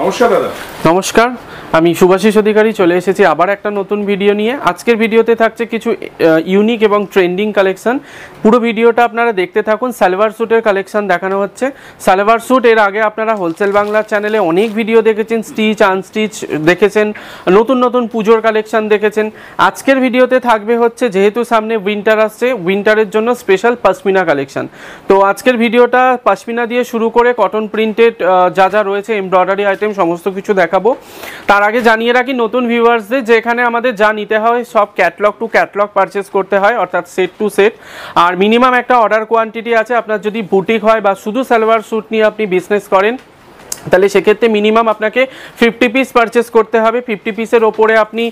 নমস্কার দাদা। নমস্কার, আমি শুভাশিস অধিকারী চলে এসেছি আবার একটা নতুন ভিডিও নিয়ে। আজকের ভিডিওতে থাকছে কিছু ইউনিক এবং ট্রেন্ডিং কালেকশন। পুরো ভিডিওটা আপনারা দেখতে থাকুন। সালোয়ার স্যুটের কালেকশন দেখানো হচ্ছে। সালোয়ার স্যুট এর আগে আপনারা হোলসেল বাংলার চ্যানেলে অনেক ভিডিও দেখেছেন, স্টিচ আনস্টিচ দেখেছেন, নতুন নতুন পুজোর কালেকশন দেখেছেন। আজকের ভিডিওতে থাকবে হচ্ছে, যেহেতু সামনে উইন্টার আসছে, উইন্টারের জন্য স্পেশাল পশমিনা কালেকশন। তো আজকের ভিডিওটা পশমিনা দিয়ে শুরু করে কটন প্রিন্টেড যা যা রয়েছে, এমব্রয়ডারি আইটেম সমস্ত কিছু দেখাবো। তার আগে জানিয়ে রাখি নতুন ভিউয়ার্সদের, যে এখানে আমাদের যা নিতে হয় সব ক্যাটলগ টু ক্যাটলগ পারচেস করতে হয়, অর্থাৎ সেট টু সেট। আর মিনিমাম একটা অর্ডার কোয়ান্টিটি আছে। আপনার যদি বুটিক হয় বা শুধু সালোয়ার স্যুট নিয়ে আপনি বিজনেস করেন, তাহলে সেক্ষেত্রে মিনিমাম আপনাকে 50 পিস পারচেস করতে হবে। 50 পিসের ওপরে আপনি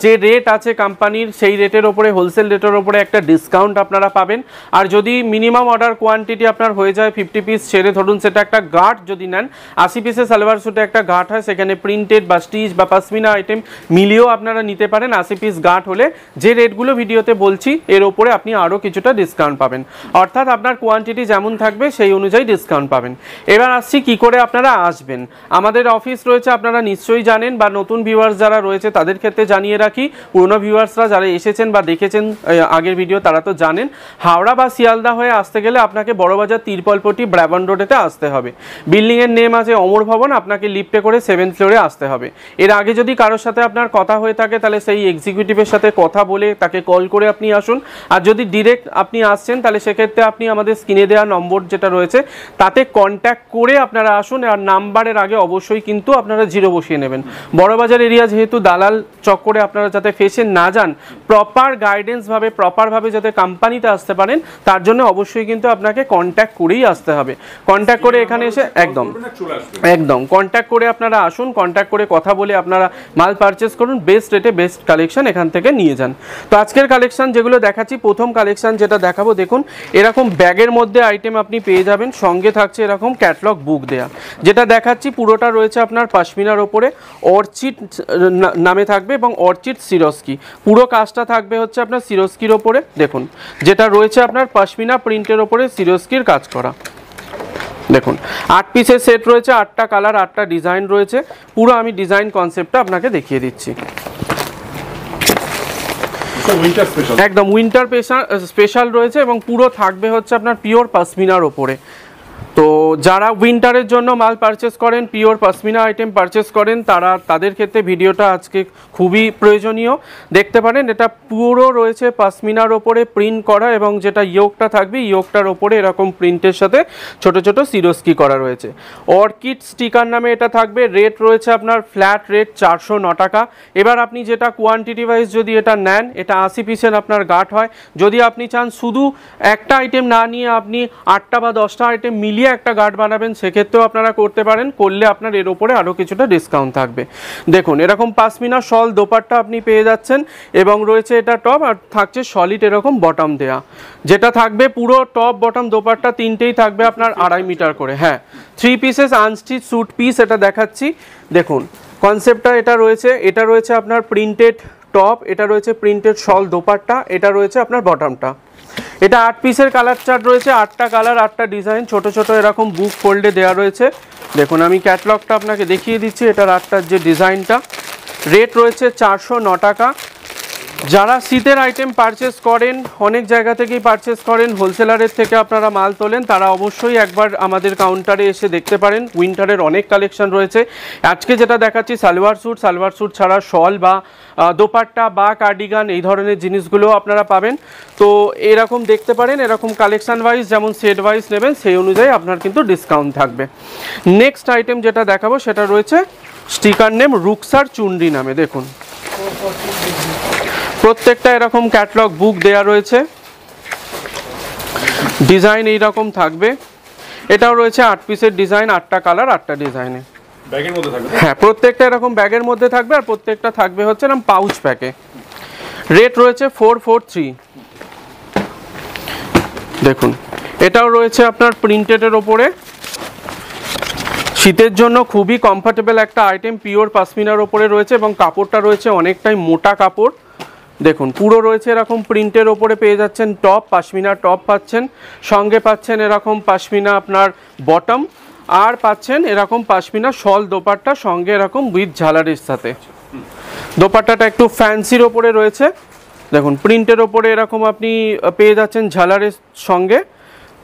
যে রেট আছে কোম্পানির, সেই রেটের ওপরে, হোলসেল রেটের ওপরে একটা ডিসকাউন্ট আপনারা পাবেন। আর যদি মিনিমাম অর্ডার কোয়ান্টিটি আপনার হয়ে যায় 50 পিস ছেড়ে, ধরুন সেটা একটা গার্ড যদি নেন, 80 পিসের সালোয়ার স্যুটে একটা গার্ড হয়, সেখানে প্রিন্টেড বা স্টিচ বা পশমিনা আইটেম মিলিয়েও আপনারা নিতে পারেন। 80 পিস গার্ড হলে যে রেটগুলো ভিডিওতে বলছি, এর ওপরে আপনি আরও কিছুটা ডিসকাউন্ট পাবেন। অর্থাৎ আপনার কোয়ান্টিটি যেমন থাকবে সেই অনুযায়ী ডিসকাউন্ট পাবেন। এবার আসছি কি করে আপনারা আসবেন। আমাদের অফিস রয়েছে, আপনারা নিশ্চয়ই জানেন, বা নতুন ভিউয়ার্স যারা রয়েছে তাদের ক্ষেত্রে জানিয়ে রাখি, পুরনো ভিউয়ার্সরা যারা এসেছেন বা দেখেছেন আগের ভিডিও তারা তো জানেন, হাওড়া বা শিয়ালদা হয়ে আসতে গেলে আপনাকে বড়বাজার তিরপলপটি ব্রাবন রোডেতে আসতে হবে। বিল্ডিংয়ের নেম আছে অমর ভবন, আপনাকে লিফটে করে 7th ফ্লোরে আসতে হবে। এর আগে যদি কারোর সাথে আপনার কথা হয়ে থাকে, তাহলে সেই এক্সিকিউটিভের সাথে কথা বলে তাকে কল করে আপনি আসুন। আর যদি ডিরেক্ট আপনি আসছেন, তাহলে সেক্ষেত্রে আপনি আমাদের স্ক্রিনে দেওয়া নম্বর যেটা রয়েছে তাতে কন্ট্যাক্ট করে আপনারা আসুন। আর নাম্বারের আগে অবশ্যই কিন্তু আপনারা 0 বসিয়ে নেবেন। বড়বাজার এরিয়া যেহেতু, দালাল চক্করে আপনারা যাতে ফেসে না যান, প্রপার গাইডেন্স ভাবে, প্রপারভাবে যাতে কোম্পানিতে আসতে পারেন, তার জন্য অবশ্যই কিন্তু আপনাকে কন্ট্যাক্ট করেই আসতে হবে। কন্ট্যাক্ট করে এখানে এসে একদম কন্ট্যাক্ট করে আপনারা আসুন। কন্ট্যাক্ট করে কথা বলে আপনারা মাল পারচেস করুন। বেস্ট রেটে বেস্ট কালেকশন এখান থেকে নিয়ে যান। তো আজকের কালেকশন যেগুলো দেখাচ্ছি, প্রথম কালেকশন যেটা দেখাবো, দেখুন এরকম ব্যাগের মধ্যে আইটেম আপনি পেয়ে যাবেন। সঙ্গে থাকছে এরকম ক্যাটলগ বুক দেয়া। যেটা দেখাচ্ছি পুরোটা রয়েছে আপনার পশমিনার ওপরে, অর্চিড নামে থাকবে এবং অর্চিড সিরস্কি। পুরো কাজটা থাকবে হচ্ছে আপনার সিরস্কির ওপরে। দেখুন যেটা রয়েছে আপনার পশমিনা প্রিন্টের ওপরে সিরস্কির কাজ করা। দেখুন 8 পিসের সেট রয়েছে, 8টা কালার, 8টা ডিজাইন রয়েছে। পুরো আমি ডিজাইন কনসেপ্টটা আপনাকে দেখিয়ে দিচ্ছি। একদম উইন্টার স্পেশাল রয়েছে এবং পুরো থাকবে হচ্ছে আপনার পিওর পশমিনার ওপরে। তো যারা উইন্টারের জন্য মাল পারচেস করেন, পিওর পশমিনা আইটেম পারচেস করেন, তাদের ক্ষেত্রে ভিডিওটা আজকে খুবই প্রয়োজনীয়। দেখতে পারেন এটা পুরো রয়েছে পশমিনার ওপরে প্রিন্ট করা, এবং যেটা ইয়োগটা থাকবে, ইয়োগটার ওপরে এরকম প্রিন্টের সাথে ছোট ছোট সিরস্কি করা রয়েছে। অর্কিড স্টিকার নামে এটা থাকবে। রেট রয়েছে আপনার ফ্ল্যাট রেট 409 টাকা। এবার আপনি যেটা কোয়ান্টিটি ওয়াইজ যদি এটা নেন, এটা 80 পিসের আপনার গাঁট হয়। যদি আপনি চান শুধু একটা আইটেম না নিয়ে আপনি 8টা বা 10টা আইটেম মিলিয়ে একটা গার্ড বানাবেন, সেক্ষেত্রেও আপনারা করতে পারেন। করলে আপনার এর ওপরে আরও কিছুটা ডিসকাউন্ট থাকবে। দেখুন এরকম পশমিনা শল দোপাট্টা আপনি পেয়ে যাচ্ছেন, এবং রয়েছে এটা টপ, আর থাকছে সলিড এরকম বটম দেয়া। যেটা থাকবে পুরো টপ বটম দোপাট্টা তিনটেই থাকবে আপনার 2.5 মিটার করে। হ্যাঁ, 3 পিসেস আনস্টিচ স্যুট পিস এটা দেখাচ্ছি। দেখুন কনসেপ্টটা এটা রয়েছে। এটা রয়েছে আপনার প্রিন্টেড টপ, এটা রয়েছে প্রিন্টেড শল দোপাট্টা, এটা রয়েছে আপনার বটমটা। এটা 8 পিসের কালার চার্ট রয়েছে, 8টা কালার, 8টা ডিজাইন, ছোট ছোট এরকম বুক ফোল্ডে দেওয়া রয়েছে। দেখুন আমি ক্যাটলগটা আপনাকে দেখিয়ে দিচ্ছি। এটার 8টার যে ডিজাইনটা, রেট রয়েছে 409 টাকা। যারা শীতের আইটেম পারচেস করেন, অনেক জায়গা থেকেই পারচেস করেন, হোলসেলারের থেকে আপনারা মাল তোলেন, তারা অবশ্যই একবার আমাদের কাউন্টারে এসে দেখতে পারেন। উইন্টারের অনেক কালেকশন রয়েছে। আজকে যেটা দেখাচ্ছি সালোয়ার স্যুট ছাড়া শল বা দোপাট্টা বা কার্ডিগান, এই ধরনের জিনিসগুলো আপনারা পাবেন। তো এরকম দেখতে পারেন, এরকম কালেকশন ওয়াইজ যেমন সেট ওয়াইজ নেবেন, সেই অনুযায়ী আপনার কিন্তু ডিসকাউন্ট থাকবে। নেক্সট আইটেম যেটা দেখাবো সেটা রয়েছে স্টিকার নেম রুকসার চুনরি নামে। দেখুন প্রত্যেকটা এরকম ক্যাটলগ বুক দেয়া রয়েছে। ডিজাইন এইরকম থাকবে। এটাও রয়েছে 8 পিসের ডিজাইন, 8টা কালার, 8টা ডিজাইনে। ব্যাগের মধ্যে থাকবে। হ্যাঁ, প্রত্যেকটা এরকম ব্যাগের মধ্যে থাকবে, আর প্রত্যেকটা থাকবে হচ্ছে এরকম পাউচ প্যাকে। রেট রয়েছে 443। দেখুন এটাও রয়েছে আপনার প্রিন্টেডের ওপরে। শীতের জন্য খুবই কমফোর্টেবল একটা আইটেম, পিওর পশমিনার ওপরে রয়েছে, এবং কাপড়টা রয়েছে অনেকটাই মোটা কাপড়। দেখুন পুরো রয়েছে এরকম প্রিন্টের ওপরে পেয়ে যাচ্ছেন টপ, পশমিনা টপ পাচ্ছেন, সঙ্গে পাচ্ছেন এরকম পশমিনা আপনার বটম, আর পাচ্ছেন এরকম পাশমিনা শল দোপাট্টা সঙ্গে এরকম উইথ ঝালারের সাথে। দোপাট্টাটা একটু ফ্যান্সির ওপরে রয়েছে, দেখুন প্রিন্টের ওপরে এরকম আপনি পেয়ে যাচ্ছেন ঝালারের সঙ্গে।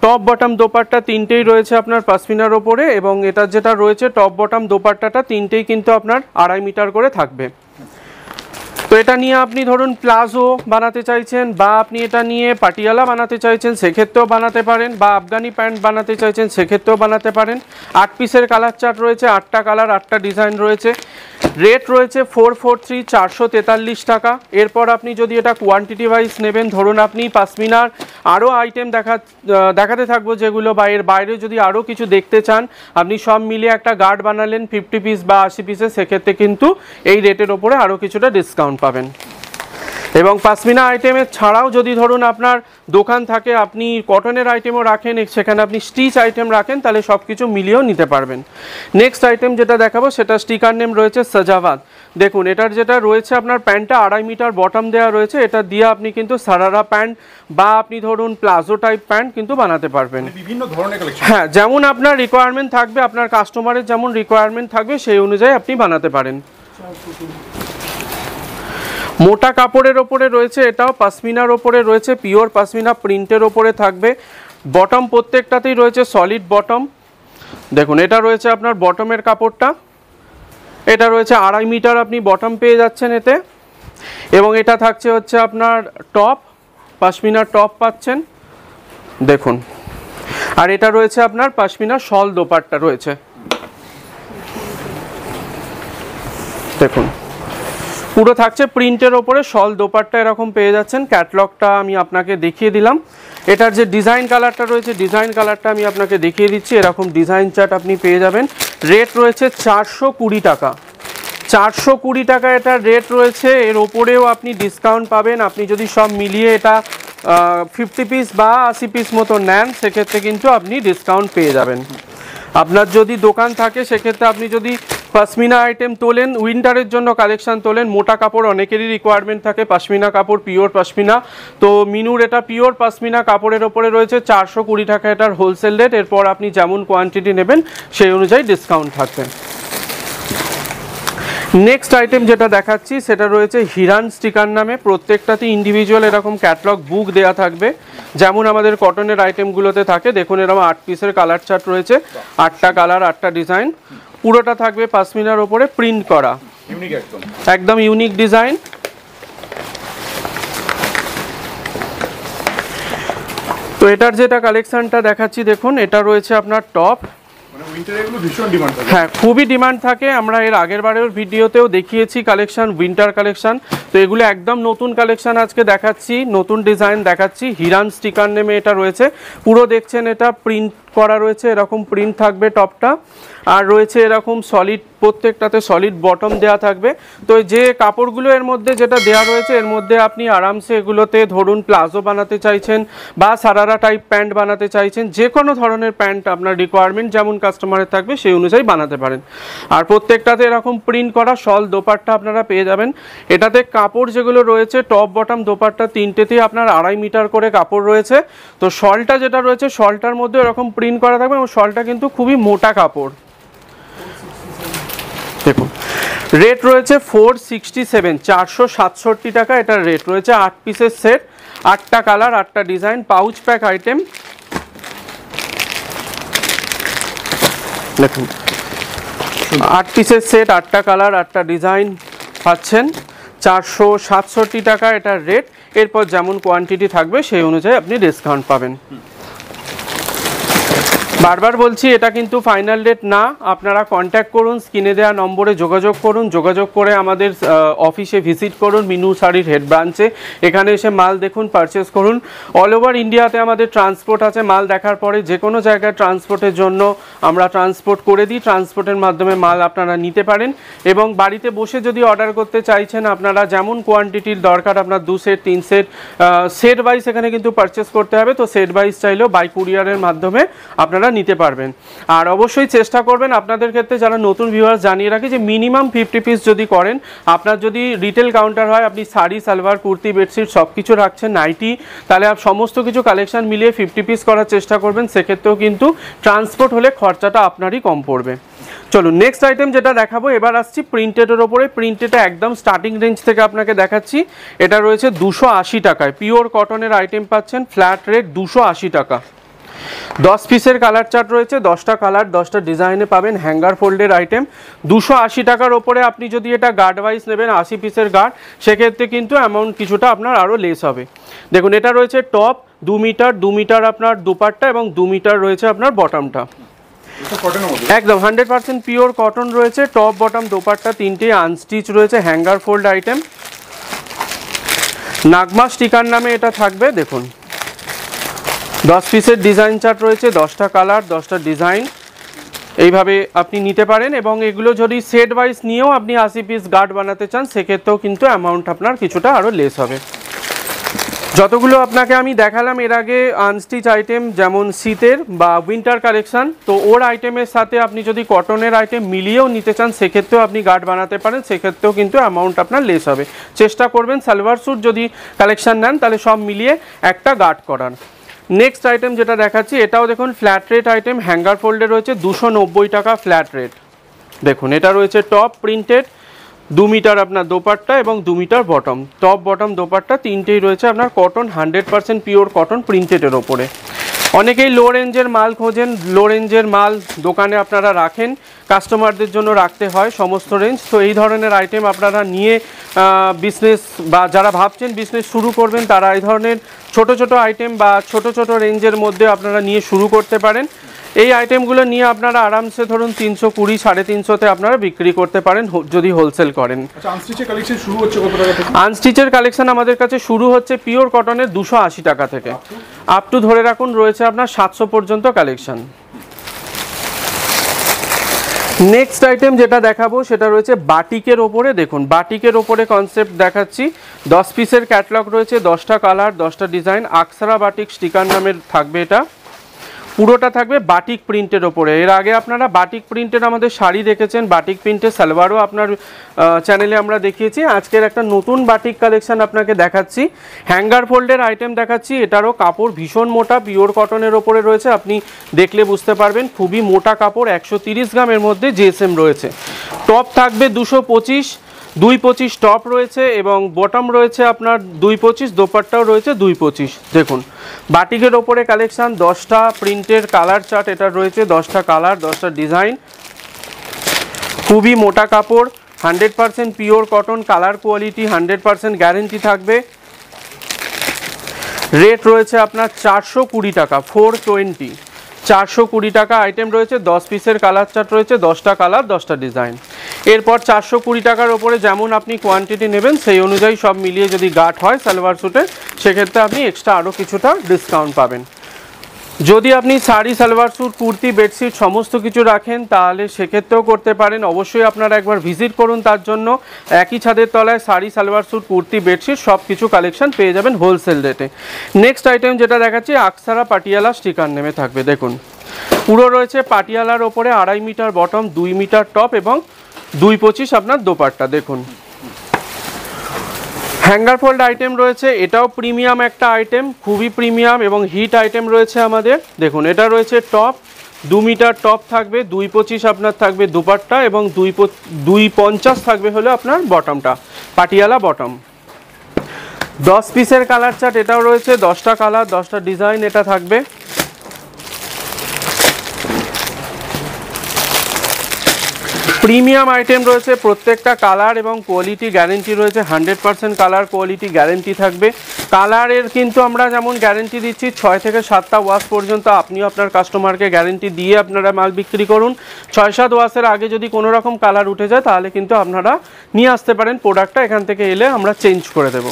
টপ বটম দোপাট্টা তিনটেই রয়েছে আপনার পাশমিনার ওপরে, এবং এটা যেটা রয়েছে টপ বটম দোপাট্টাটা তিনটেই কিন্তু আপনার 2.5 মিটার করে থাকবে। তো এটা নিয়ে আপনি ধরুন প্লাজো বানাতে চাইছেন, বা আপনি এটা নিয়ে পাটিয়ালা বানাতে চাইছেন সেক্ষেত্রেও বানাতে পারেন, বা আফগানি প্যান্ট বানাতে চাইছেন সেক্ষেত্রেও বানাতে পারেন। 8 পিসের কালার চার্ট রয়েছে, 8টা কালার 8টা ডিজাইন রয়েছে। রেট রয়েছে 443, 443 টাকা। এরপর আপনি যদি এটা কোয়ান্টিটি ওয়াইজ নেবেন, ধরুন আপনি পাশমিনার আরও আইটেম দেখাতে থাকবো যেগুলো, বা এর বাইরে যদি আরও কিছু দেখতে চান, আপনি সব মিলিয়ে একটা গার্ড বানালেন 50 পিস বা 80 পিসের, সেক্ষেত্রে কিন্তু এই রেটের ওপরে আরও কিছুটা ডিসকাউন্ট পাবেন। এবং পাশমিনা আইটেমের ছাড়াও যদি ধরুন আপনার দোকান থাকে, আপনি কটনের আইটেমও রাখেন, সেখানে আপনি স্টিচ আইটেম রাখেন, তাহলে সব কিছু মিলিয়েও নিতে পারবেন। নেক্সট আইটেম যেটা দেখাবো সেটা স্টিকার নেম রয়েছে সাজাওয়াত। দেখুন এটার যেটা রয়েছে আপনার প্যান্টটা 2.5 মিটার বটম দেওয়া রয়েছে, এটা দিয়ে আপনি কিন্তু সারারা প্যান্ট বা আপনি ধরুন প্লাজো টাইপ প্যান্ট কিন্তু বানাতে পারবেন বিভিন্ন ধরনের কালেকশন। হ্যাঁ, যেমন আপনার রিকোয়ারমেন্ট থাকবে, আপনার কাস্টমারের যেমন রিকোয়ারমেন্ট থাকবে সেই অনুযায়ী আপনি বানাতে পারেন। মোটা কাপড়ের ওপরে রয়েছে, এটাও পাশমিনার ওপরে রয়েছে, পিওর পাশমিনা প্রিন্টের ওপরে থাকবে। বটম প্রত্যেকটাতেই রয়েছে সলিড বটম। দেখুন এটা রয়েছে আপনার বটমের কাপড়টা, এটা রয়েছে 2.5 মিটার আপনি বটম পেয়ে যাচ্ছেন এতে। এবং এটা থাকছে হচ্ছে আপনার টপ, পাশমিনার টপ পাচ্ছেন দেখুন। আর এটা রয়েছে আপনার পাশমিনার শল দোপাট্টা রয়েছে দেখুন, পুরো থাকছে প্রিন্টের ওপরে শল দোপাট্টা এরকম পেয়ে যাচ্ছেন। ক্যাটলগটা আমি আপনাকে দেখিয়ে দিলাম। এটার যে ডিজাইন কালারটা রয়েছে, ডিজাইন কালারটা আমি আপনাকে দেখিয়ে দিচ্ছি। এরকম ডিজাইন চার্ট আপনি পেয়ে যাবেন। রেট রয়েছে 420 টাকা। 420 টাকা এটার রেট রয়েছে। এর ওপরেও আপনি ডিসকাউন্ট পাবেন। আপনি যদি সব মিলিয়ে এটা 50 পিস বা 80 পিস মতো নেন, সেক্ষেত্রে কিন্তু আপনি ডিসকাউন্ট পেয়ে যাবেন। আপনার যদি দোকান থাকে সেক্ষেত্রে আপনি যদি পাশমিনা আইটেম তোলেন, উইন্টারের জন্য কালেকশন তোলেন, মোটা কাপড় অনেকেরই রিকোয়ারমেন্ট থাকে, পাশমিনা কাপড় পিওর পাশমিনা, তো মিনুর এটা পিওর পাশমিনা কাপড়ের ওপরে রয়েছে 420 টাকা এটার হোলসেল রেট। এরপর আপনি যেমন কোয়ান্টিটি নেবেন সেই অনুযায়ী ডিসকাউন্ট থাকবে। নেক্সট আইটেম যেটা দেখাচ্ছি সেটা রয়েছে হিরান স্টিকার নামে। প্রত্যেকটাতে ইন্ডিভিজুয়াল এরকম ক্যাটলগ বুক দেয়া থাকবে, যেমন আমাদের কটনের আইটেমগুলোতে থাকে। দেখুন এরকম 8 পিসের কালার চার্ট রয়েছে, 8টা কালার 8টা ডিজাইন। পুরোটা থাকবে পাশমিনার ওপরে প্রিন্ট করা, একদম ইউনিক ডিজাইন। তো এটার যেটা কালেকশনটা দেখাচ্ছি দেখুন, এটা রয়েছে আপনার টপ। হ্যাঁ, খুবই ডিমান্ড থাকে। আমরা এর আগের বারের ভিডিওতেও দেখিয়েছি কালেকশন, উইন্টার কালেকশন। তো এগুলো একদম নতুন কালেকশন আজকে দেখাচ্ছি, নতুন ডিজাইন দেখাচ্ছি। হিরান স্টিকার নেমে এটা রয়েছে। পুরো দেখছেন এটা প্রিন্ট করা রয়েছে, এরকম প্রিন্ট থাকবে টপটা। আর রয়েছে এরকম সলিড, প্রত্যেকটাতে সলিড বটম দেওয়া থাকবে। তো যে কাপড়গুলো এর মধ্যে যেটা দেওয়া রয়েছে, এর মধ্যে আপনি আরামসে এগুলোতে ধরুন প্লাজো বানাতে চাইছেন বা সারারা টাইপ প্যান্ট বানাতে চাইছেন, যে কোনো ধরনের প্যান্ট আপনার রিকোয়ারমেন্ট যেমন কাস্টমারের থাকবে সেই অনুযায়ী বানাতে পারেন। আর প্রত্যেকটাতে এরকম প্রিন্ট করা শল দোপাট্টা আপনারা পেয়ে যাবেন। এটাতে কাপড় যেগুলো রয়েছে টপ বটম দোপাট্টা তিনটেতেই আপনার 2.5 মিটার করে কাপড় রয়েছে। তো শলটা যেটা রয়েছে, শলটার মধ্যে এরকম প্রিন্ট করা থাকবে, এবং শলটা কিন্তু খুবই মোটা কাপড়। দেখুন রেট রয়েছে 467, 467 টাকা এটার রেট রয়েছে। 8 পিসের সেট, 8টা কালার 8টা ডিজাইন, পাউচ প্যাক আইটেম। দেখুন 8 পিসের সেট, 8টা কালার 8টা ডিজাইন পাচ্ছেন 467 টাকা এটার রেট। এরপর যেমন কোয়ান্টিটি থাকবে সেই অনুযায়ী আপনি ডিসকাউন্ট পাবেন। বারবার বলছি এটা কিন্তু ফাইনাল রেট না। আপনারা কন্ট্যাক্ট করুন, স্ক্রিনে দেওয়া নম্বরে যোগাযোগ করুন, যোগাযোগ করে আমাদের অফিসে ভিজিট করুন, মিনু শাড়ির হেড ব্রাঞ্চে। এখানে এসে মাল দেখুন, পারচেস করুন। অল ওভার ইন্ডিয়াতে আমাদের ট্রান্সপোর্ট আছে। মাল দেখার পরে যে কোনো জায়গায় ট্রান্সপোর্টের জন্য আমরা ট্রান্সপোর্ট করে দিই। ট্রান্সপোর্টের মাধ্যমে মাল আপনারা নিতে পারেন। এবং বাড়িতে বসে যদি অর্ডার করতে চাইছেন, আপনারা যেমন কোয়ান্টিটির দরকার, আপনার 2 সেট 3 সেট, সেট ওয়াইজ এখানে কিন্তু পারচেস করতে হবে। তো সেট ওয়াইজ চাইলেও বাই কুরিয়ারের মাধ্যমে আপনারা নিতে পারবেন। আর অবশ্যই চেষ্টা করবেন আপনাদের ক্ষেত্রে যারা নতুন ভিউয়ার্স জানিয়ে রাখি যে মিনিমাম 50 পিস যদি করেন, আপনার যদি রিটেল কাউন্টার হয় আপনি শাড়ি, সালোয়ার, কুর্তি, বেডশিট সব কিছু রাখছেন, নাইটি, তাহলে সমস্ত কিছু কালেকশন মিলিয়ে 50 পিস করার চেষ্টা করবেন। সেক্ষেত্রেও কিন্তু ট্রান্সপোর্ট হলে খরচাটা আপনারই কম পড়বে। চলুন নেক্সট আইটেম যেটা দেখাবো, এবার আসছি প্রিন্টেডের ওপরে। প্রিন্টেডটা একদম স্টার্টিং রেঞ্জ থেকে আপনাকে দেখাচ্ছি। এটা রয়েছে 280 টাকায়, পিওর কটনের আইটেম পাচ্ছেন, ফ্ল্যাট রেট 280 টাকা। 10 পিসের কালার চার্ট রয়েছে, 10টা কালার 10টা ডিজাইনে পাবেন, হ্যাঙ্গার ফোল্ডের আইটেম। 280 টাকার ওপরে আপনি যদি এটা গার্ড ওয়াইজ নেবেন 80 পিসের গার্ড, সেক্ষেত্রে কিন্তু অ্যামাউন্ট কিছুটা আপনার আরও লেস হবে। দেখুন এটা রয়েছে টপ 2 মিটার, 2 মিটার আপনার দুপাট্টা এবং 2 মিটার রয়েছে আপনার বটমটা। একদম 100% পিওর কটন রয়েছে, টপ বটম দোপাট্টা তিনটে আনস্টিচ রয়েছে, হ্যাঙ্গার ফোল্ড আইটেম। নাগমা স্টিকার নামে এটা থাকবে। দেখুন 10 পিসের ডিজাইন চার্ট রয়েছে, 10টা কালার 10টা ডিজাইন, এইভাবে আপনি নিতে পারেন। এবং এগুলো যদি সেট ওয়াইজ নিয়েও আপনি 80 পিস গার্ড বানাতে চান, সেক্ষেত্রেও কিন্তু অ্যামাউন্ট আপনার কিছুটা আরও লেস হবে। যতগুলো আপনাকে আমি দেখালাম এর আগে আনস্টিচ আইটেম, যেমন শীতের বা উইন্টার কালেকশন, তো ওর আইটেমের সাথে আপনি যদি কটনের আইটেম মিলিয়েও নিতে চান, সেক্ষেত্রেও আপনি গার্ড বানাতে পারেন, সেক্ষেত্রেও কিন্তু অ্যামাউন্ট আপনার লেস হবে। চেষ্টা করবেন সালোয়ার স্যুট যদি কালেকশন নেন তাহলে সব মিলিয়ে একটা গার্ড করার। নেক্সট আইটেম যেটা দেখাচ্ছি, এটাও দেখুন ফ্ল্যাট রেট আইটেম, হ্যাঙ্গার ফোল্ডে রয়েছে, 290 টাকা ফ্ল্যাট রেট। দেখুন এটা রয়েছে টপ প্রিন্টেড, 2 মিটার আপনার দোপাট্টা এবং 2 metre bottom, top bottom dupatta তিনটেই রয়েছে আপনার কটন, 100% পিওর কটন প্রিন্টেডের ওপরে। অনেকেই লো রেঞ্জের মাল খোঁজেন, লো রেঞ্জের মাল দোকানে আপনারা রাখেন, কাস্টমারদের জন্য রাখতে হয় সমস্ত রেঞ্জ। তো এই ধরনের আইটেম আপনারা নিয়ে বিজনেস বা যারা ভাবছেন বিজনেস শুরু করবেন, তারা এই ধরনের ছোট ছোট আইটেম বা ছোট ছোট রেঞ্জের মধ্যে আপনারা নিয়ে শুরু করতে পারেন। এই আইটেমগুলো নিয়ে আপনারা আরামসে ধরুন 320, 350-তে আপনারা বিক্রি করতে পারেন যদি হোলসেল করেন। আনস্টিচের কালেকশন আমাদের কাছে শুরু হচ্ছে পিওর কটনের 280 টাকা থেকে আপ টু ধরে রাখুন রয়েছে আপনার 700 পর্যন্ত কালেকশন। নেক্সট আইটেম যেটা দেখাবো সেটা রয়েছে বাটিকের ওপরে। দেখুন বাটিকের ওপরে কনসেপ্ট দেখাচ্ছি, 10 পিসের ক্যাটলগ রয়েছে, 10টা কালার 10টা ডিজাইন, আকসারা বাটিক স্টিকার নামের থাকবে। এটা পুরোটা থাকবে বাটিক প্রিন্টের ওপরে। এর আগে আপনারা বাটিক প্রিন্টের আমাদের শাড়ি দেখেছেন, বাটিক প্রিন্টের সালোয়ারও আপনার চ্যানেলে আমরা দেখিয়েছি। আজকের একটা নতুন বাটিক কালেকশন আপনাকে দেখাচ্ছি, হ্যাঙ্গার ফোল্ডের আইটেম দেখাচ্ছি। এটারও কাপড় ভীষণ মোটা, পিওর কটনের ওপরে রয়েছে, আপনি দেখলে বুঝতে পারবেন খুবই মোটা কাপড়, 130 গ্রামের মধ্যে জিএসএম রয়েছে। টপ থাকবে 225, 225 টপ রয়েছে এবং বটম রয়েছে আপনার 225, দোপাট্টাও রয়েছে 225। দেখুন বাটিকের ওপরে কালেকশন, 10টা প্রিন্টের কালার চার্ট এটা রয়েছে, 10টা কালার 10টা ডিজাইন, খুবই মোটা কাপড়, 100% pure cotton, colour quality 100% guarantee থাকবে। রেট রয়েছে আপনার 420 টাকা, 420, 420 টাকা আইটেম রয়েছে, 10 পিসের কালার চার্ট রয়েছে, 10টা কালার 10টা ডিজাইন। এরপর 420 টাকার ওপরে যেমন আপনি কোয়ান্টিটি নেবেন সেই অনুযায়ী সব মিলিয়ে যদি গার্ড হয় সালোয়ার স্যুটে, সেক্ষেত্রে আপনি এক্সট্রা আরও কিছুটা ডিসকাউন্ট পাবেন। যদি আপনি শাড়ি, সালোয়ার স্যুট, কুর্তি, বেডশিট সমস্ত কিছু রাখেন তাহলে সেক্ষেত্রেও করতে পারেন। অবশ্যই আপনারা একবার ভিজিট করুন, তার জন্য একই ছাদের তলায় শাড়ি, সালোয়ার স্যুট, কুর্তি, বেডশিট সব কিছু কালেকশন পেয়ে যাবেন হোলসেল রেটে। নেক্সট আইটেম যেটা দেখাচ্ছি আকসারা পাটিয়ালা স্টিকার নেমে থাকবে। দেখুন পুরো রয়েছে পাটিয়ালার ওপরে, 2.5 মিটার বটম, 2 মিটার টপ এবং 225 আপনার দোপাট্টা। দেখুন হ্যাঙ্গার ফোল্ড আইটেম রয়েছে, এটাও প্রিমিয়াম একটা আইটেম, খুবই প্রিমিয়াম এবং হিট আইটেম রয়েছে আমাদের। দেখুন এটা রয়েছে টপ, 2 মিটার টপ থাকবে, 225 আপনার থাকবে দোপাট্টা এবং 250 থাকবে হলো আপনার বটমটা, পাটিয়ালা বটম। 10 পিসের কালার চার্ট এটাও রয়েছে, 10টা কালার 10টা ডিজাইন এটা থাকবে। প্রিমিয়াম আইটেম রয়েছে, প্রত্যেকটা কালার এবং কোয়ালিটি গ্যারেন্টি রয়েছে, 100% কালার কোয়ালিটি গ্যারেন্টি থাকবে। কালারের কিন্তু আমরা যেমন গ্যারেন্টি দিচ্ছি 6 থেকে 7টা ওয়াশ পর্যন্ত, আপনিও আপনার কাস্টমারকে গ্যারেন্টি দিয়ে আপনারা মাল বিক্রি করুন। 6-7 ওয়াশের আগে যদি কোনো রকম কালার উঠে যায় তাহলে কিন্তু আপনারা নিয়ে আসতে পারেন প্রোডাক্টটা, এখান থেকে এলে আমরা চেঞ্জ করে দেবো।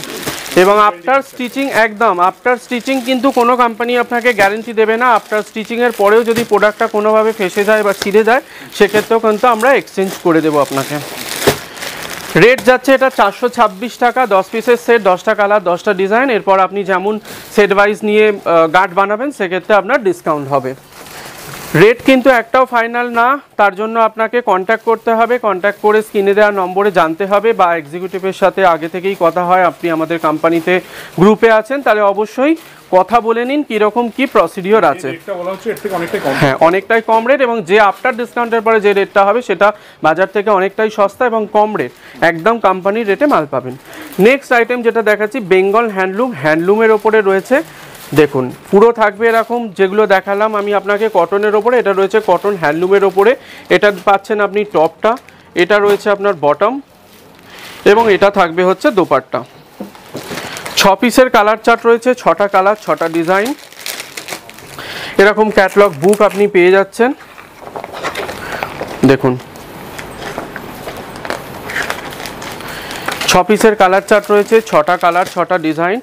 এবং আফটার স্টিচিং, একদম আফটার স্টিচিং কিন্তু কোনো কোম্পানি আপনাকে গ্যারেন্টি দেবে না। আফটার স্টিচিংয়ের পরেও যদি প্রোডাক্টটা কোনোভাবে ফেসে যায় বা ছিঁড়ে যায় সেক্ষেত্রেও কিন্তু আমরা এক্সচেঞ্জ করে দেবো আপনাকে। রেট যাচ্ছে এটা 426 টাকা, 10 পিসের সেট, 10টা কালার 10টা ডিজাইন। এরপর আপনি যেমন সেট ওয়াইজ নিয়ে গার্ড বানাবেন সেক্ষেত্রে আপনার ডিসকাউন্ট হবে। রেট কিন্তু একটাও ফাইনাল না, তার জন্য আপনাকে কন্ট্যাক্ট করতে হবে, কন্ট্যাক্ট করে স্ক্রিনে দেওয়া নম্বরে জানতে হবে, বা এক্সিকিউটিভের সাথে আগে থেকেই কথা হয়, আপনি আমাদের কোম্পানিতে গ্রুপে আছেন তাহলে অবশ্যই কথা বলে নিন কীরকম কী প্রসিডিওর আছে। হ্যাঁ, অনেকটাই কম রেট, এবং যে আফটার ডিসকাউন্টের পরে যে রেটটা হবে সেটা বাজার থেকে অনেকটাই সস্তা এবং কম রেট, একদম কোম্পানির রেটে মাল পাবেন। নেক্সট আইটেম যেটা দেখাচ্ছি বেঙ্গল হ্যান্ডলুমের ওপরে রয়েছে। দেখুন পুরো থাকবে এরকম, যেগুলো দেখালাম আমি আপনাকে কটনের ওপরে, এটা রয়েছে কটন হ্যান্ডলুমের ওপরে। এটা পাচ্ছেন আপনি টপটা, এটা রয়েছে আপনার বটম, এবং এটা থাকবে হচ্ছে দোপাট্টা। 6 পিসের কালার চার্ট রয়েছে, 6টা কালার 6টা ডিজাইন। এরকম ক্যাটালগ বুক আপনি পেয়ে যাচ্ছেন। দেখুন 6 পিসের কালার চার্ট রয়েছে, 6টা কালার 6টা ডিজাইন।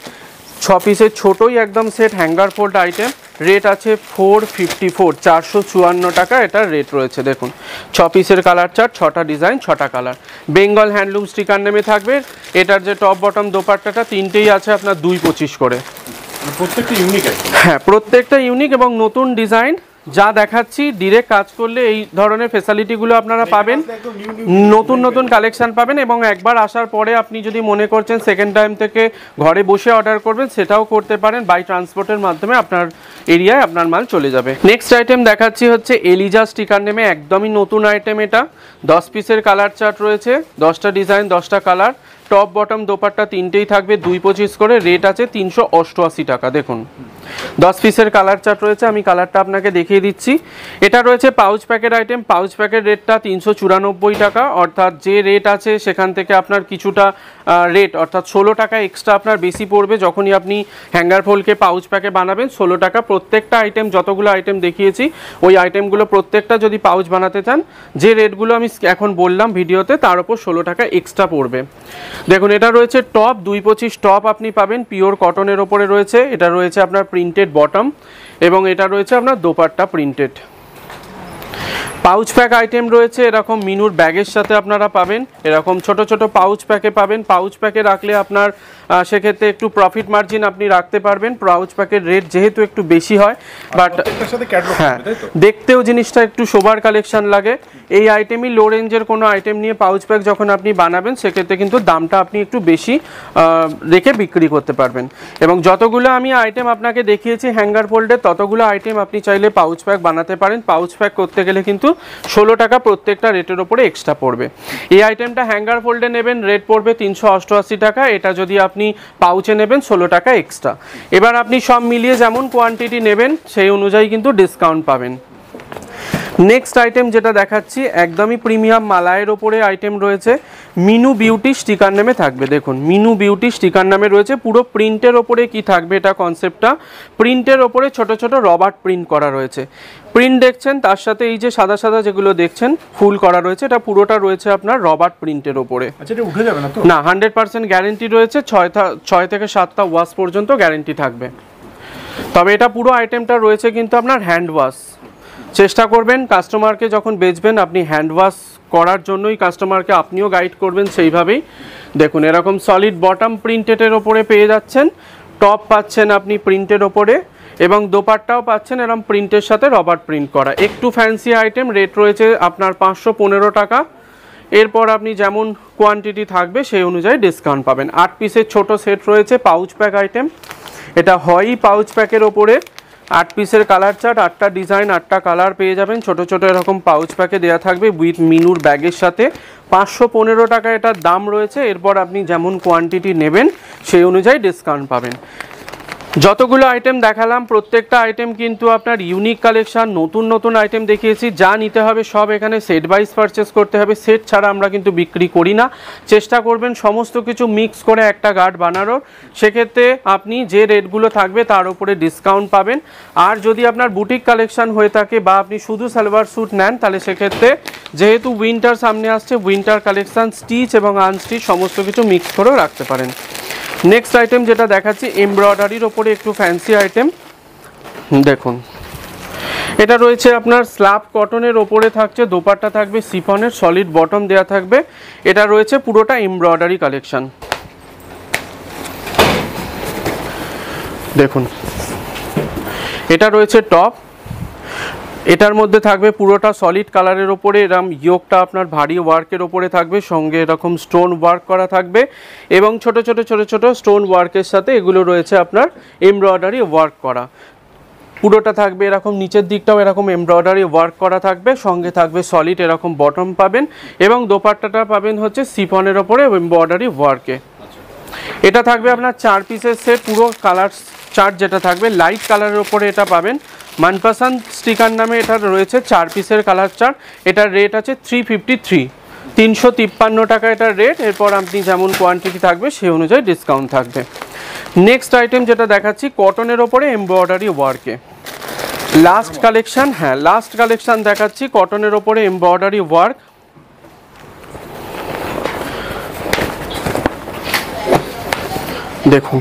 6 পিসের ছোটোই একদম set hanger fold item, rate আছে 454, 454 টাকা এটার রেট রয়েছে। দেখুন 6 পিসের কালার চার্ট, 6টা ডিজাইন 6টা কালার, বেঙ্গল হ্যান্ডলুম স্টিকার নেমে থাকবে। এটার যে টপ বটম দোপাট্টাটা তিনটেই আছে আপনার 225 করে, প্রত্যেকটা ইউনিক। হ্যাঁ প্রত্যেকটা ইউনিক এবং নতুন ডিজাইন। যা দেখাচ্ছি ডিরেক্ট কাজ করলে এই ধরনের ফেসিলিটিগুলো আপনারা পাবেন, নতুন নতুন কালেকশন পাবেন, এবং একবার আসার পরে আপনি যদি মনে করছেন সেকেন্ড টাইম থেকে ঘরে বসে অর্ডার করবেন সেটাও করতে পারেন, বাই ট্রান্সপোর্টের মাধ্যমে আপনার এরিয়ায় আপনার মাল চলে যাবে। নেক্সট আইটেম দেখাচ্ছি হচ্ছে এলিজা স্টিকার নেমে, একদমই নতুন আইটেম এটা। 10 পিসের কালার চার্ট রয়েছে, 10টা ডিজাইন 10টা কালার, টপ বটম দোপাট্টা তিনটেই থাকবে 225 করে, রেট আছে 388 টাকা। দেখুন 10 পিসের কালার চার্ট রয়েছে, আমি কালারটা আপনাকে দেখিয়ে দিচ্ছি। এটা রয়েছে pouch packet item, pouch packet রেটটা 394 টাকা, অর্থাৎ যে রেট আছে সেখান থেকে আপনার কিছুটা রেট অর্থাৎ 16 টাকা এক্সট্রা আপনার বেশি পড়বে যখনই আপনি হ্যাঙ্গার ফোল্ডকে পাউচ প্যাকে বানাবেন। 16 টাকা প্রত্যেকটা আইটেম, যতগুলো আইটেম দেখিয়েছি ওই আইটেমগুলো প্রত্যেকটা যদি পাউচ বানাতে চান যে রেটগুলো আমি এখন বললাম ভিডিওতে তার উপর 16 টাকা এক্সট্রা পড়বে। দেখুন এটা রয়েছে টপ 225 টপ আপনি পাবেন, পিওর কটনের ওপরে রয়েছে। এটা রয়েছে আপনার প্রিন্টেড বটম, এবং এটা রয়েছে আপনার dupatta printed. Pouch pack item রয়েছে এরকম মিনুর ব্যাগের সাথে আপনারা পাবেন, এরকম ছোট ছোট পাউচ প্যাকে পাবেন। পাউচ প্যাকে রাখলে আপনার সেক্ষেত্রে একটু প্রফিট মার্জিন আপনি রাখতে পারবেন। পাউচ প্যাকের রেট যেহেতু একটু বেশি হয়, বাট হ্যাঁ দেখতেও জিনিসটা একটু শোভার কালেকশন লাগে। এই আইটেমই লো রেঞ্জের কোনো আইটেম নিয়ে পাউচ প্যাক যখন আপনি বানাবেন সেক্ষেত্রে কিন্তু দামটা আপনি একটু বেশি রেখে বিক্রি করতে পারবেন। এবং যতগুলো আমি আইটেম আপনাকে দেখিয়েছি হ্যাঙ্গার ফোল্ডের, ততগুলো আইটেম আপনি চাইলে পাউচ প্যাক বানাতে পারেন। পাউচ প্যাক করতে গেলে কিন্তু 16 টাকা প্রত্যেকটা রেটের ওপরে এক্সট্রা পড়বে। এই আইটেমটা হ্যাঙ্গার ফোল্ডে নেবেন রেট পড়বে 388 টাকা, এটা যদি আপনি পাউচে নেবেন 16 টাকা এক্সট্রা। এবার আপনি সব মিলিয়ে যেমন কোয়ান্টিটি নেবেন সেই অনুযায়ী কিন্তু ডিসকাউন্ট পাবেন। নেক্সট আইটেম যেটা দেখাচ্ছি একদমই প্রিমিয়াম মালায়ের ওপরে আইটেম রয়েছে, মিনু বিউটি স্টিকার নামে থাকবে। দেখুন মিনু বিউটি স্টিকার নামে রয়েছে, পুরো প্রিন্টের ওপরে কি থাকবে এটা কনসেপ্টটা, প্রিন্টের ওপরে ছোট ছোট রবার্ট প্রিন্ট করা রয়েছে। প্রিন্ট দেখছেন, তার সাথে এই যে সাদা সাদা যেগুলো দেখছেন ফুল করা রয়েছে, এটা পুরোটা রয়েছে আপনার রবার্ট প্রিন্টের ওপরে। আচ্ছা এটা উঠে যাবে না তো? না, 100% গ্যারেন্টি রয়েছে, 6 থেকে 7টা ওয়াশ পর্যন্ত গ্যারেন্টি থাকবে। তবে এটা পুরো আইটেমটা রয়েছে কিন্তু আপনার হ্যান্ড ওয়াশ। চেষ্টা করবেন কাস্টমারকে যখন বেচবেন আপনি হ্যান্ড ওয়াশ করার জন্যই কাস্টমারকে আপনিও গাইড করবেন সেইভাবেই। দেখুন এরকম সলিড বটম প্রিন্টেডের ওপরে পেয়ে যাচ্ছেন, টপ পাচ্ছেন আপনি প্রিন্টের ওপরে, এবং দোপাট্টাও পাচ্ছেন এরকম প্রিন্টের সাথে রবার্ট প্রিন্ট করা। একটু ফ্যান্সি আইটেম, রেট রয়েছে আপনার 515 টাকা। এরপর আপনি যেমন কোয়ান্টিটি থাকবে সেই অনুযায়ী ডিসকাউন্ট পাবেন। 8 পিসের ছোট সেট রয়েছে পাউচ প্যাক আইটেম, এটা হয়ই পাউচ প্যাকের ওপরে। 8 পিসের কালার চার্ট, 8টা ডিজাইন 8টা কালার পেয়ে যাবেন, ছোট ছোট এরকম পাউচ প্যাকে দেওয়া থাকবে উইথ মিনুর ব্যাগের সাথে। 515 টাকা এটার দাম রয়েছে। এরপর আপনি যেমন কোয়ান্টিটি নেবেন সেই অনুযায়ী ডিসকাউন্ট পাবেন। যতগুলো আইটেম দেখালাম প্রত্যেকটা আইটেম কিন্তু আপনার ইউনিক কালেকশন, নতুন নতুন আইটেম দেখিয়েছি। যা নিতে হবে সব এখানে সেট ওয়াইজ পারচেস করতে হবে, সেট ছাড়া আমরা কিন্তু বিক্রি করি না। চেষ্টা করবেন সমস্ত কিছু মিক্স করে একটা গার্ড বানানোর, সেক্ষেত্রে আপনি যে রেটগুলো থাকবে তার উপরে ডিসকাউন্ট পাবেন। আর যদি আপনার বুটিক কালেকশন হয়ে থাকে বা আপনি শুধু সালোয়ার স্যুট নেন তাহলে সেক্ষেত্রে যেহেতু উইন্টার সামনে আসছে, উইন্টার কালেকশন স্টিচ এবং আনস্টিচ সমস্ত কিছু মিক্স করেও রাখতে পারেন। নেক্সট আইটেম যেটা দেখাচ্ছি এমব্রয়ডারির ওপরে একটু ফ্যান্সি আইটেম। দেখুন এটা রয়েছে আপনার স্ল্যাব কটনের ওপরে থাকছে, দোপাট্টা থাকবে সিফনের, সলিড বটম দেয়া থাকবে। এটা রয়েছে পুরোটা এমব্রয়ডারি কালেকশন। দেখুন এটা রয়েছে টপ, এটার মধ্যে থাকবে পুরোটা সলিড কালারের ওপরে এরকম ইয়োগটা আপনার ভারী ওয়ার্কের ওপরে থাকবে, সঙ্গে এরকম স্টোন ওয়ার্ক করা থাকবে এবং ছোট ছোট ছোট ছোট স্টোন ওয়ার্কের সাথে এগুলো রয়েছে আপনার এমব্রয়ডারি ওয়ার্ক করা। পুরোটা থাকবে এরকম, নিচের দিকটাও এরকম এমব্রয়ডারি ওয়ার্ক করা থাকবে, সঙ্গে থাকবে সলিড এরকম বটম পাবেন এবং দোপাট্টাটা পাবেন হচ্ছে সিফনের ওপরে এমব্রয়ডারি ওয়ার্কে। এটা থাকবে আপনার 4 পিসের সেট, পুরো কালার চার্ট যেটা থাকবে লাইট কালারের ওপরে এটা পাবেন। মনপসন্দ স্টিকার নামে এটা রয়েছে 4 পিসের কালার চার্ট। এটার রেট আছে 353, 353 টাকা এটার রেট। এরপর আপনি যেমন কোয়ান্টিটি থাকবে সেই অনুযায়ী ডিসকাউন্ট থাকবে। নেক্সট আইটেম যেটা দেখাচ্ছি কটনের ওপরে এমব্রয়ডারি ওয়ার্কে লাস্ট কালেকশন। হ্যাঁ, লাস্ট কালেকশন দেখাচ্ছি কটনের ওপরে এমব্রয়ডারি ওয়ার্ক। দেখুন,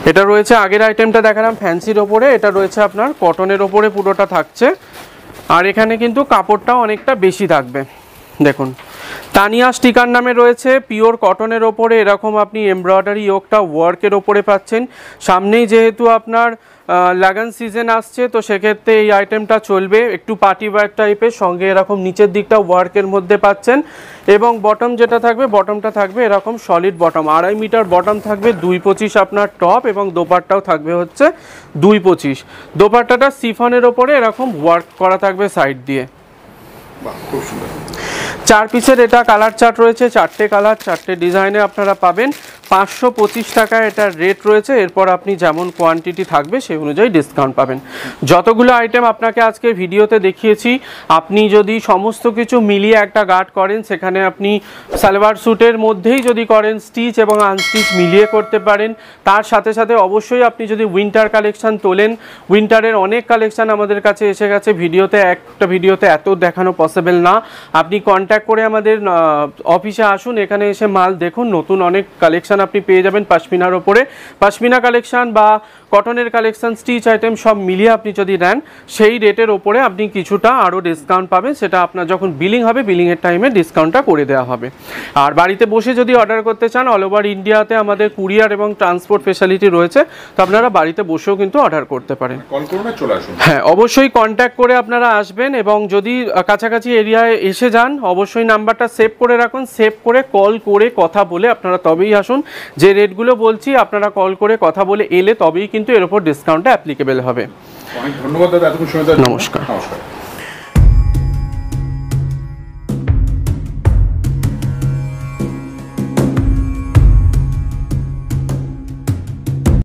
এটা রয়েছে আগের আইটেমটা দেখালাম ফ্যান্সির ওপরে, এটা রয়েছে আপনার কটনের ওপরে পুরোটা থাকছে। আর এখানে কিন্তু কাপড়টাও অনেকটা বেশি থাকবে। দেখুন, তানিয়া স্টিকার নামে রয়েছে, পিওর কটনের ওপরে এরকম আপনি এমব্রয়ডারি ইয়োগটা ওয়ার্কের ওপরে পাচ্ছেন। সামনেই যেহেতু আপনার লাগান সিজন আসছে, তো সেক্ষেত্রে এই আইটেমটা চলবে একটু পার্টি ওয়্যার টাইপের, সঙ্গে এরকম নিচের দিকটা ওয়ার্কের মধ্যে পাচ্ছেন এবং বটম যেটা থাকবে বটমটা থাকবে এরকম সলিড বটম, 2.5 মিটার বটম থাকবে, 2.25 আপনার টপ এবং দোপাট্টাও থাকবে হচ্ছে 2.25। দোপাট্টাটা সিফনের ওপরে এরকম ওয়ার্ক করা থাকবে সাইড দিয়ে। খুব সুন্দর। 4 পিসের এটা কালার চার্ট রয়েছে, 4টে কালার 4টে ডিজাইনে আপনারা পাবেন। 525 টাকা এটার রেট রয়েছে। এরপর আপনি যেমন কোয়ান্টিটি থাকবে সেই অনুযায়ী ডিসকাউন্ট পাবেন। যতগুলো আইটেম আপনাকে আজকে ভিডিওতে দেখিয়েছি, আপনি যদি সমস্ত কিছু মিলিয়ে একটা গার্ড করেন, সেখানে আপনি সালোয়ার স্যুটের মধ্যেই যদি করেন স্টিচ এবং আনস্টিচ মিলিয়ে করতে পারেন। তার সাথে সাথে অবশ্যই আপনি যদি উইন্টার কালেকশন তোলেন, উইন্টারের অনেক কালেকশন আমাদের কাছে এসে গেছে, একটা ভিডিওতে এত দেখানো পসিবল না। আপনি কন্ট্যাক্ট করে আমাদের অফিসে আসুন, এখানে এসে মাল দেখুন, নতুন অনেক কালেকশন আপনি পেয়ে যাবেন পশমিনার ওপরে। পশমিনা কালেকশন বা কটনের কালেকশন, স্টিচ আইটেম সব মিলিয়ে আপনি যদি নেন, সেই রেটের ওপরে আপনি কিছুটা আরও ডিসকাউন্ট পাবেন। সেটা আপনার যখন বিলিং হবে, বিলিংয়ের টাইমে ডিসকাউন্টটা করে দেওয়া হবে। আর বাড়িতে বসে যদি অর্ডার করতে চান, অল ওভার ইন্ডিয়াতে আমাদের কুরিয়ার এবং ট্রান্সপোর্ট ফেসিলিটি রয়েছে, তো আপনারা বাড়িতে বসেও কিন্তু অর্ডার করতে পারেন। কল করুন, চলে আসুন। হ্যাঁ, অবশ্যই কন্ট্যাক্ট করে আপনারা আসবেন এবং যদি কাছাকাছি এরিয়ায় এসে যান, অবশ্যই নাম্বারটা সেভ করে রাখুন। সেভ করে কল করে কথা বলে আপনারা তবেই আসুন। যে রেটগুলো বলছি আপনারা কল করে কথা বলে এলে তবেই কিন্তু এর উপর ডিসকাউন্টটা অ্যাপ্লিকেবল হবে। অনেক ধন্যবাদ দাদা, এতক্ষণ সময় দেওয়ার জন্য। নমস্কার। নমস্কার।